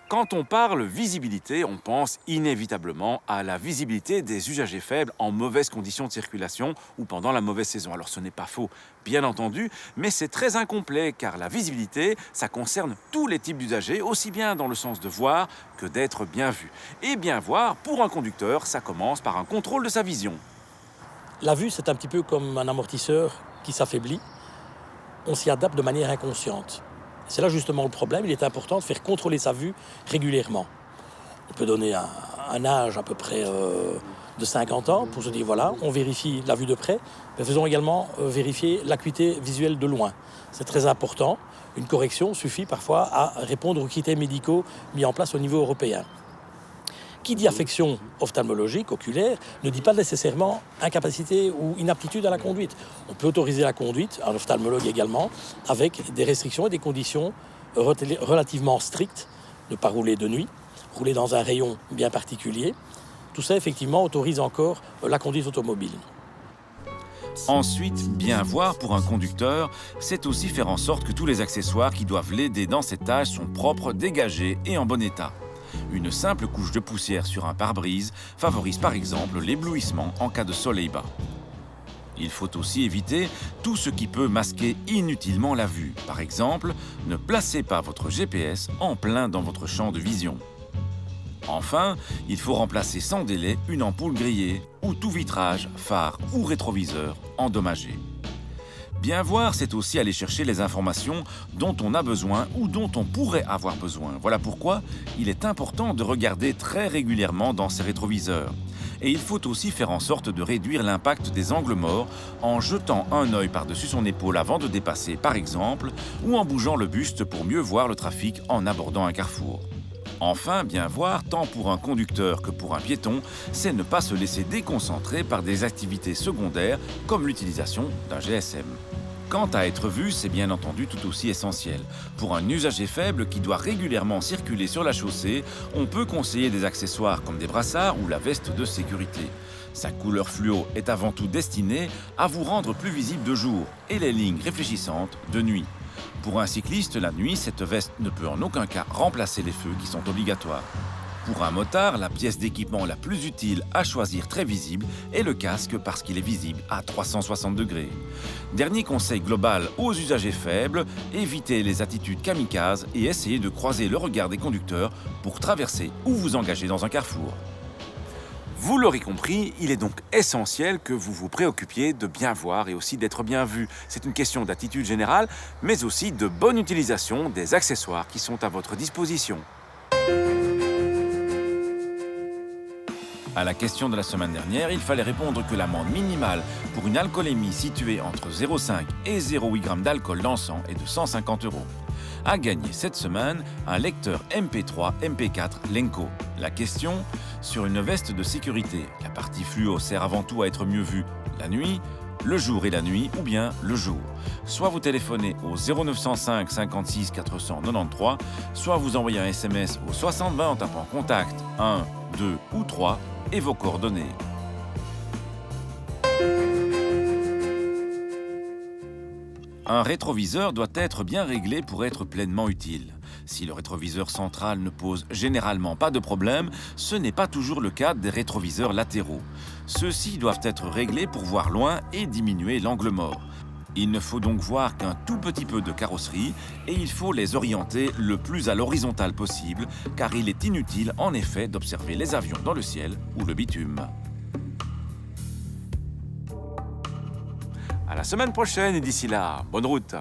Quand on parle visibilité, on pense inévitablement à la visibilité des usagers faibles en mauvaises conditions de circulation ou pendant la mauvaise saison. Alors ce n'est pas faux, bien entendu, mais c'est très incomplet car la visibilité, ça concerne tous les types d'usagers, aussi bien dans le sens de voir que d'être bien vu. Et bien voir, pour un conducteur, ça commence par un contrôle de sa vision. La vue, c'est un petit peu comme un amortisseur qui s'affaiblit. On s'y adapte de manière inconsciente. C'est là justement le problème. Il est important de faire contrôler sa vue régulièrement. On peut donner un âge à peu près de 50 ans pour se dire voilà, on vérifie la vue de près, mais faisons également vérifier l'acuité visuelle de loin. C'est très important. Une correction suffit parfois à répondre aux critères médicaux mis en place au niveau européen. Qui dit affection ophtalmologique, oculaire, ne dit pas nécessairement incapacité ou inaptitude à la conduite. On peut autoriser la conduite, un ophtalmologue également, avec des restrictions et des conditions relativement strictes. Ne pas rouler de nuit, rouler dans un rayon bien particulier. Tout ça, effectivement, autorise encore la conduite automobile. Ensuite, bien voir pour un conducteur, c'est aussi faire en sorte que tous les accessoires qui doivent l'aider dans cette tâche sont propres, dégagés et en bon état. Une simple couche de poussière sur un pare-brise favorise par exemple l'éblouissement en cas de soleil bas. Il faut aussi éviter tout ce qui peut masquer inutilement la vue. Par exemple, ne placez pas votre GPS en plein dans votre champ de vision. Enfin, il faut remplacer sans délai une ampoule grillée ou tout vitrage, phare ou rétroviseur endommagé. Bien voir, c'est aussi aller chercher les informations dont on a besoin ou dont on pourrait avoir besoin. Voilà pourquoi il est important de regarder très régulièrement dans ses rétroviseurs. Et il faut aussi faire en sorte de réduire l'impact des angles morts en jetant un œil par-dessus son épaule avant de dépasser, par exemple, ou en bougeant le buste pour mieux voir le trafic en abordant un carrefour. Enfin, bien voir, tant pour un conducteur que pour un piéton, c'est ne pas se laisser déconcentrer par des activités secondaires comme l'utilisation d'un GSM. Quant à être vu, c'est bien entendu tout aussi essentiel. Pour un usager faible qui doit régulièrement circuler sur la chaussée, on peut conseiller des accessoires comme des brassards ou la veste de sécurité. Sa couleur fluo est avant tout destinée à vous rendre plus visible de jour et les lignes réfléchissantes de nuit. Pour un cycliste, la nuit, cette veste ne peut en aucun cas remplacer les feux qui sont obligatoires. Pour un motard, la pièce d'équipement la plus utile à choisir très visible est le casque parce qu'il est visible à 360 degrés. Dernier conseil global aux usagers faibles, évitez les attitudes kamikazes et essayez de croiser le regard des conducteurs pour traverser ou vous engager dans un carrefour. Vous l'aurez compris, il est donc essentiel que vous vous préoccupiez de bien voir et aussi d'être bien vu. C'est une question d'attitude générale, mais aussi de bonne utilisation des accessoires qui sont à votre disposition. À la question de la semaine dernière, il fallait répondre que l'amende minimale pour une alcoolémie située entre 0,5 et 0,8 g d'alcool dans le sang est de 150 €. A gagné cette semaine un lecteur MP3 MP4 Lenco. La question, sur une veste de sécurité, la partie fluo sert avant tout à être mieux vue la nuit, le jour et la nuit ou bien le jour. Soit vous téléphonez au 0905 56 493, soit vous envoyez un SMS au 6020 en tapant contact 1, 2 ou 3 et vos coordonnées. Un rétroviseur doit être bien réglé pour être pleinement utile. Si le rétroviseur central ne pose généralement pas de problème, ce n'est pas toujours le cas des rétroviseurs latéraux. Ceux-ci doivent être réglés pour voir loin et diminuer l'angle mort. Il ne faut donc voir qu'un tout petit peu de carrosserie et il faut les orienter le plus à l'horizontale possible, car il est inutile en effet d'observer les avions dans le ciel ou le bitume. À la semaine prochaine et d'ici là, bonne route!